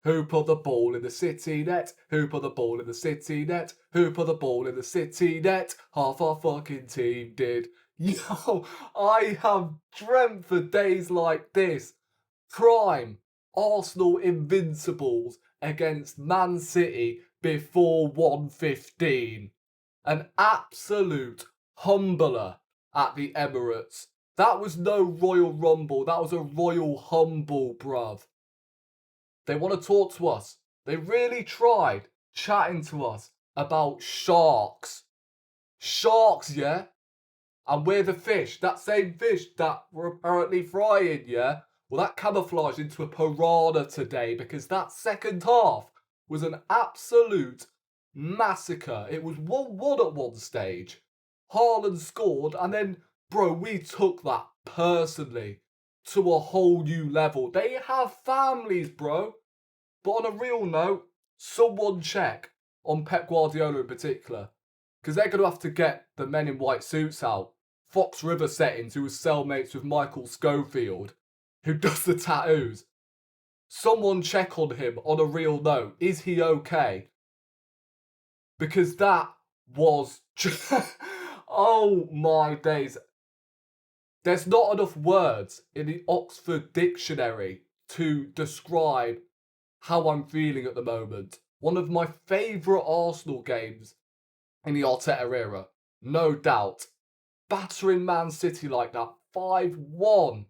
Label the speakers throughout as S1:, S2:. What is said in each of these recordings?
S1: Who put the ball in the City net? Who put the ball in the City net? Who put the ball in the City net? Half our fucking team did. Yo, I have dreamt for days like this. Prime Arsenal Invincibles against Man City before 1:15. An absolute humbler at the Emirates. That was no Royal Rumble. That was a Royal Humble, bruv. They want to talk to us. They really tried chatting to us about sharks. Sharks, yeah? And we're the fish. That same fish that we're apparently frying, yeah? Well, that camouflaged into a piranha today because that second half was an absolute massacre. It was 1-1 at one stage. Haaland scored, and then, bro, we took that personally to a whole new level. They have families, bro. But on a real note, someone check on Pep Guardiola in particular, because they're going to have to get the men in white suits out. Fox River settings, who was cellmates with Michael Schofield, who does the tattoos. Someone check on him on a real note. Is he okay? Because that was just... oh my days. There's not enough words in the Oxford Dictionary to describe how I'm feeling at the moment. One of my favourite Arsenal games in the Arteta era, no doubt. Battering Man City like that, 5-1.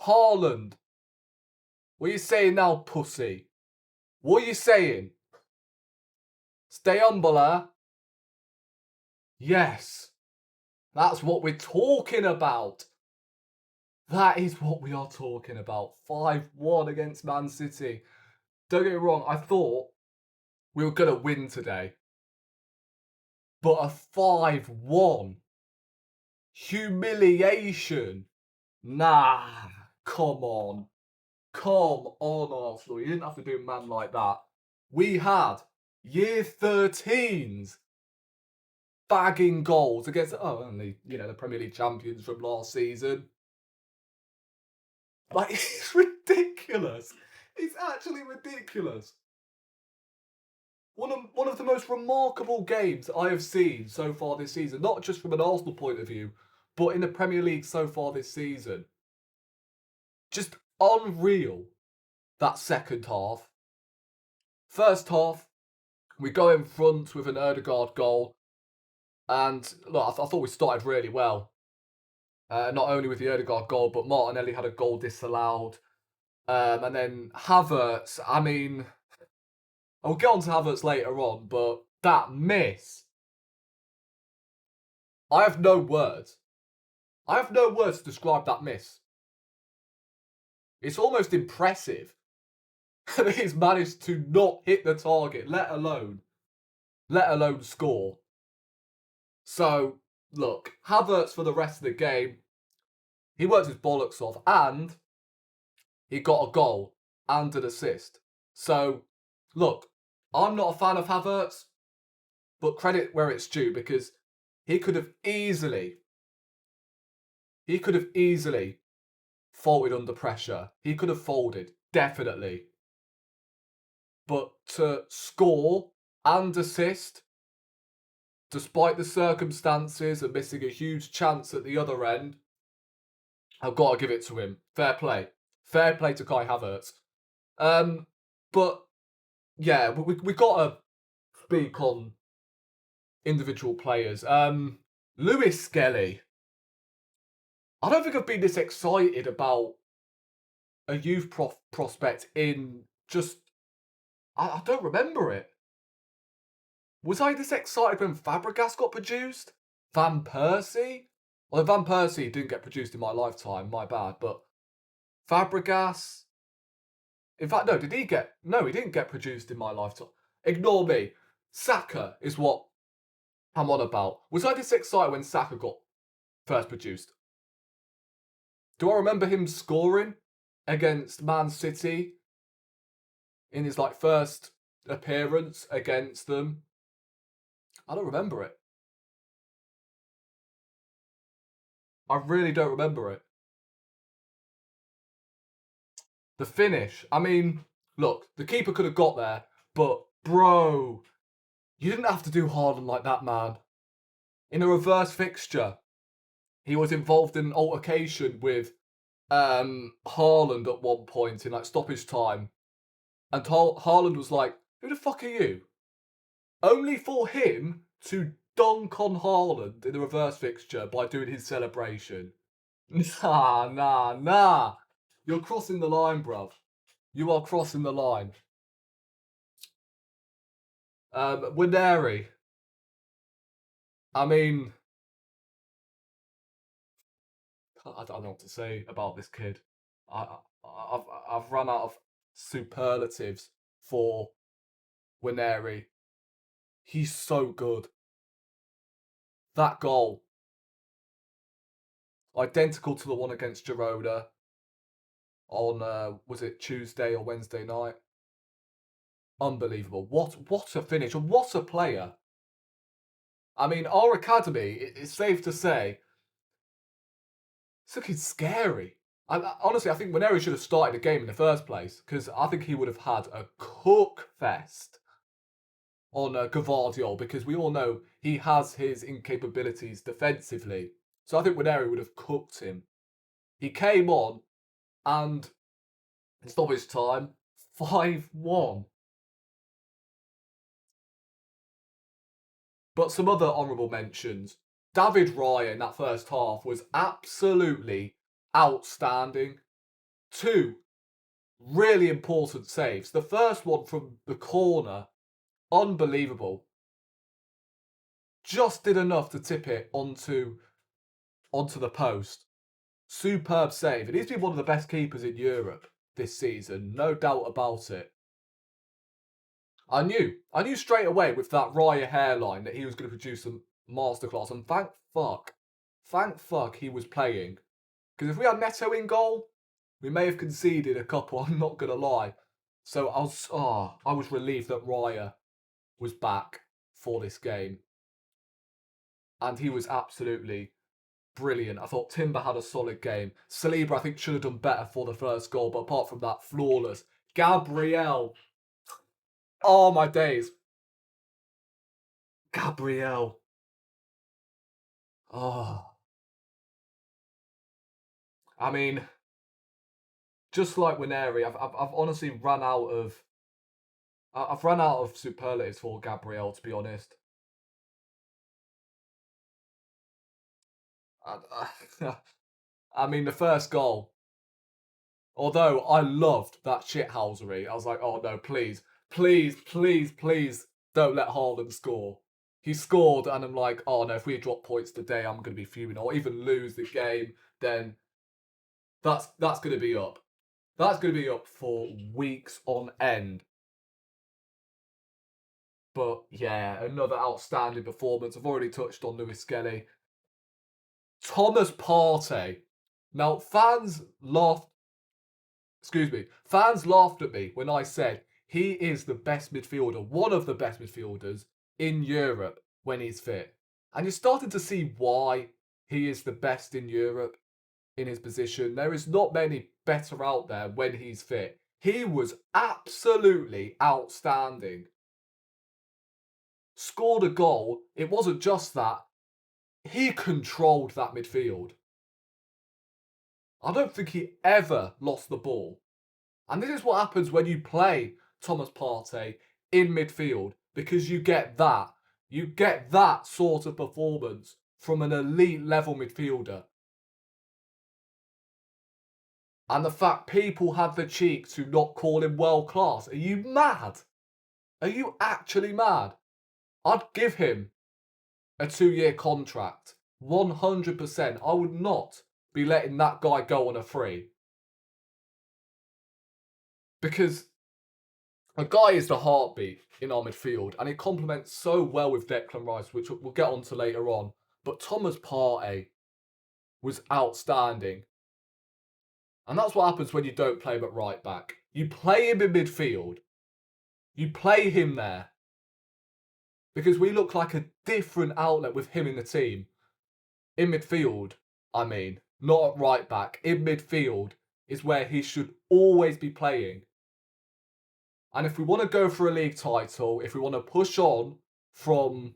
S1: Haaland. What are you saying now, pussy? What are you saying? Stay humble, huh? Yes. That's what we're talking about. That is what we are talking about. 5-1 against Man City. Don't get me wrong, I thought we were going to win today. But a 5-1 humiliation. Nah, come on. Come on, Arsenal. You didn't have to do a man like that. We had year 13s bagging goals against, only, the Premier League champions from last season. Like, it's ridiculous. It's actually ridiculous. One of the most remarkable games I have seen so far this season, not just from an Arsenal point of view, but in the Premier League so far this season. Just unreal, that second half. First half, we go in front with an Ødegaard goal. And look, I thought we started really well. Not only with the Ødegaard goal, but Martinelli had a goal disallowed. And then Havertz, I mean, I'll get on to Havertz later on, but that miss. I have no words. I have no words to describe that miss. It's almost impressive that he's managed to not hit the target, let alone score. So, look, Havertz for the rest of the game, he worked his bollocks off and he got a goal and an assist. So, look, I'm not a fan of Havertz, but credit where it's due because he could have easily folded under pressure. He could have folded, definitely. But to score and assist, despite the circumstances and missing a huge chance at the other end, I've got to give it to him. Fair play. Fair play to Kai Havertz. But, yeah, we got to speak on individual players. Lewis Skelly. I don't think I've been this excited about a youth prospect in just... I don't remember it. Was I this excited when Fabregas got produced? Van Persie? Well, Van Persie didn't get produced in my lifetime, my bad, but Fabregas... In fact, no, did he get... No, he didn't get produced in my lifetime. Ignore me. Saka is what I'm on about. Was I this excited when Saka got first produced? Do I remember him scoring against Man City in his first appearance against them? I don't remember it. I really don't remember it. The finish. I mean, look, the keeper could have got there, but bro, you didn't have to do Haaland like that, man. In a reverse fixture, he was involved in an altercation with Haaland at one point in like stoppage time, and Haaland was like, "Who the fuck are you?" Only for him to dunk on Haaland in the reverse fixture by doing his celebration. Nah, nah, nah. You're crossing the line, bruv. You are crossing the line. Wineri. I mean, I don't know what to say about this kid. I've run out of superlatives for Wineri. He's so good. That goal, identical to the one against Girona on was it Tuesday or Wednesday night? Unbelievable. What a finish and what a player. I mean, our academy, it's safe to say, it's looking scary. Honestly, I think Wineri should have started the game in the first place because I think he would have had a cook fest on Gvardiol because we all know he has his incapabilities defensively. So I think Wineri would have cooked him. He came on and in stoppage time, 5-1. But some other honourable mentions. David Raya in that first half was absolutely outstanding. Two really important saves. The first one from the corner, unbelievable. Just did enough to tip it onto the post. Superb save. And he's been one of the best keepers in Europe this season, no doubt about it. I knew straight away with that Raya hairline that he was going to produce a masterclass. And thank fuck he was playing. Because if we had Neto in goal, we may have conceded a couple, I'm not going to lie. So I was relieved that Raya was back for this game. And he was absolutely brilliant. I thought Timber had a solid game. Saliba, I think, should have done better for the first goal. But apart from that, flawless. Gabriel. Oh, my days. Gabriel. Oh. I mean, just like Wineri, I've honestly run out of... I've run out of superlatives for Gabriel, to be honest. I mean, the first goal, although I loved that shithousery, I was like, oh no, please, please, please, please don't let Haaland score. He scored, and I'm like, oh no, if we drop points today, I'm going to be fuming, or even lose the game, then that's going to be up. That's going to be up for weeks on end. But yeah, another outstanding performance. I've already touched on Lewis Skelly. Thomas Partey. Now, fans laughed at me when I said he is the best midfielder, one of the best midfielders in Europe when he's fit. And you're starting to see why he is the best in Europe in his position. There is not many better out there when he's fit. He was absolutely outstanding. Scored a goal. It wasn't just that. He controlled that midfield. I don't think he ever lost the ball. And this is what happens when you play Thomas Partey in midfield, because you get that. You get that sort of performance from an elite level midfielder. And the fact people had the cheek to not call him world class. Are you mad? Are you actually mad? I'd give him a 2-year contract. 100%. I would not be letting that guy go on a free. Because a guy is the heartbeat in our midfield, and it complements so well with Declan Rice, which we'll get onto later on. But Thomas Partey was outstanding. And that's what happens when you don't play him at right back. You play him in midfield. You play him there. Because we look like a different outlet with him in the team. In midfield, I mean. Not at right back. In midfield is where he should always be playing. And if we want to go for a league title, if we want to push on from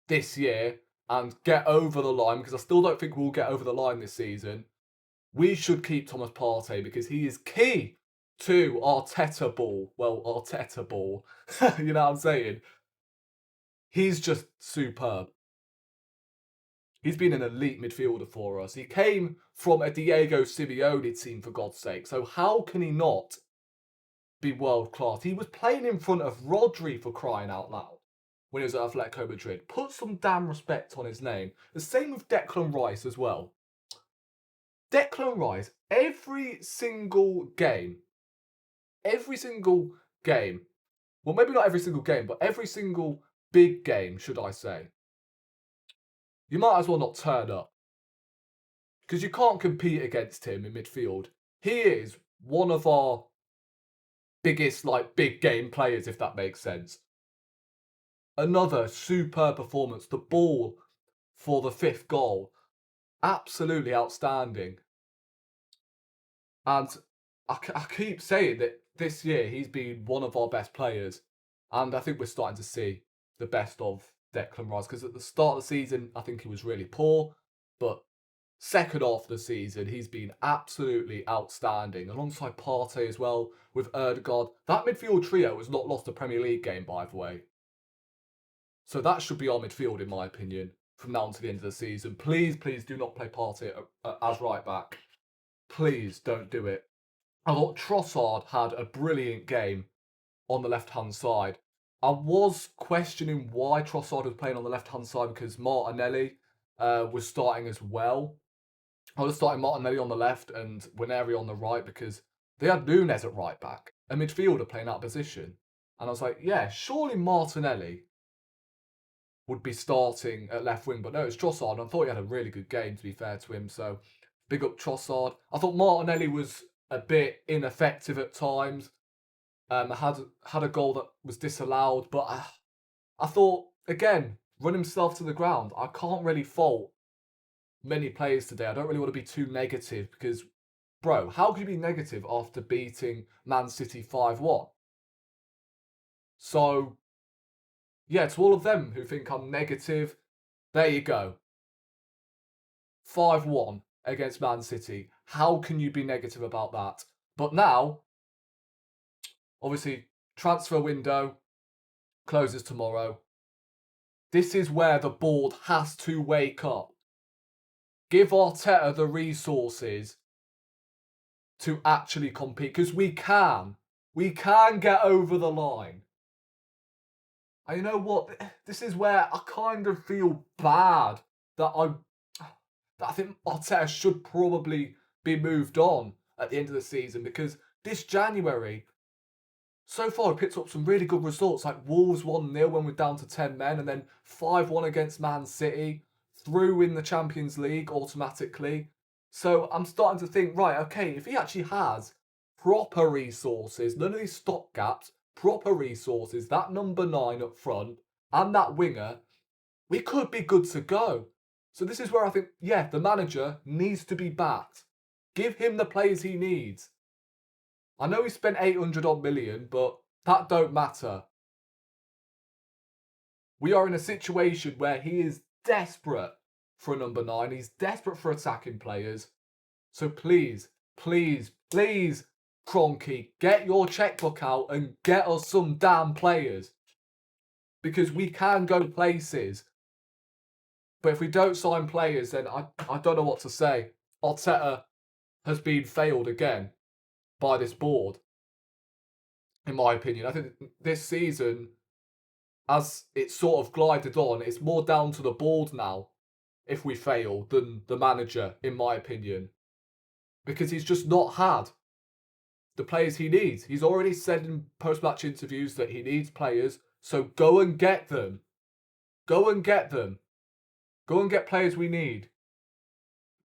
S1: this year and get over the line, because I still don't think we'll get over the line this season, we should keep Thomas Partey because he is key to Arteta ball. Well, Arteta ball. You know what I'm saying? He's just superb. He's been an elite midfielder for us. He came from a Diego Simeone team, for God's sake. So how can he not be world class? He was playing in front of Rodri, for crying out loud, when he was at Atletico Madrid. Put some damn respect on his name. The same with Declan Rice as well. Declan Rice, every single game, well, maybe not every single game, but every single big game, should I say, you might as well not turn up. Because you can't compete against him in midfield. He is one of our biggest, big game players, if that makes sense. Another superb performance. The ball for the 5th goal. Absolutely outstanding. And I keep saying that this year he's been one of our best players. And I think we're starting to see the best of Declan Rice. Because at the start of the season, I think he was really poor. But second half of the season, he's been absolutely outstanding. Alongside Partey as well, with Ødegaard. That midfield trio has not lost a Premier League game, by the way. So that should be our midfield, in my opinion, from now until the end of the season. Please, please do not play Partey as right back. Please don't do it. I thought Trossard had a brilliant game on the left-hand side. I was questioning why Trossard was playing on the left-hand side because Martinelli was starting as well. I was starting Martinelli on the left and Winery on the right because they had Nunes at right back, a midfielder playing out of position. And I was like, yeah, surely Martinelli would be starting at left wing, but no, it's Trossard. And I thought he had a really good game, to be fair to him. So big up Trossard. I thought Martinelli was a bit ineffective at times. Had a goal that was disallowed, but I thought, again, run himself to the ground. I can't really fault many players today. I don't really want to be too negative because, bro, how could you be negative after beating Man City 5-1? So, yeah, to all of them who think I'm negative, there you go. 5-1 against Man City. How can you be negative about that? But now, obviously, transfer window closes tomorrow. This is where the board has to wake up. Give Arteta the resources to actually compete because we can. We can get over the line. And you know what? This is where I kind of feel bad that I think Arteta should probably be moved on at the end of the season because this January, so far, we picked up some really good results, like Wolves 1-0 when we're down to 10 men, and then 5-1 against Man City, through in the Champions League automatically. So I'm starting to think, right, okay, if he actually has proper resources, none of these stopgaps, proper resources, that number 9 up front, and that winger, we could be good to go. So this is where I think, yeah, the manager needs to be backed. Give him the players he needs. I know he spent 800 odd million, but that don't matter. We are in a situation where he is desperate for a number 9. He's desperate for attacking players. So please, please, please, Kroenke, get your checkbook out and get us some damn players. Because we can go places. But if we don't sign players, then I don't know what to say. Arteta has been failed again by this board, in my opinion. I think this season, as it's sort of glided on, it's more down to the board now if we fail than the manager, in my opinion. Because he's just not had the players he needs. He's already said in post-match interviews that he needs players, so go and get them. Go and get them. Go and get players we need.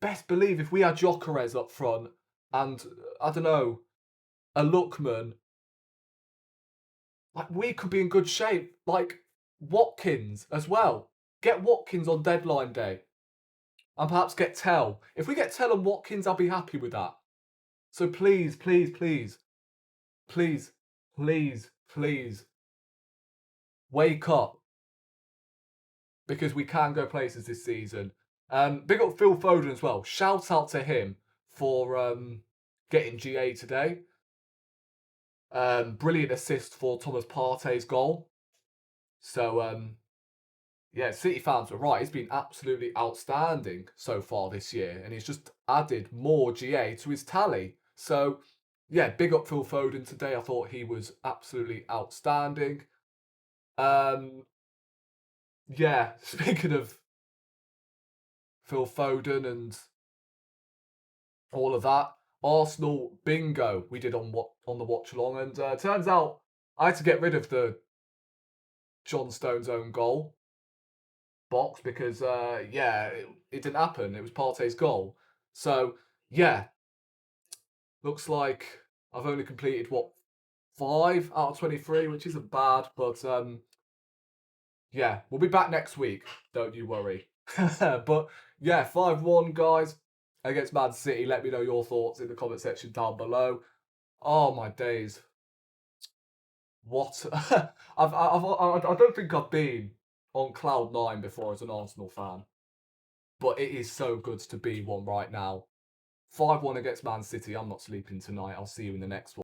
S1: Best believe if we had Gyökeres up front and, I don't know, a Lookman, like we could be in good shape. Like Watkins as well. Get Watkins on deadline day. And perhaps get Tell. If we get Tell and Watkins, I'll be happy with that. So please, please, please, please, please, please wake up because we can go places this season. Big up Phil Foden as well. Shout out to him for getting GA today. Brilliant assist for Thomas Partey's goal. So yeah, City fans were right. He's been absolutely outstanding so far this year, and he's just added more GA to his tally. So yeah, big up Phil Foden today. I thought he was absolutely outstanding. Yeah, speaking of Phil Foden and all of that, Arsenal bingo we did on the watch along, and turns out I had to get rid of the John Stones own goal box because yeah, it didn't happen. It was Partey's goal. So yeah, looks like I've only completed what 5 out of 23, which isn't bad, but yeah, we'll be back next week. Don't you worry. But yeah, 5-1 guys against Man City. Let me know your thoughts in the comment section down below. Oh my days. What? I don't think I've been on cloud 9 before as an Arsenal fan, but it is so good to be one right now. 5-1 against Man City. I'm not sleeping tonight. I'll see you in the next one.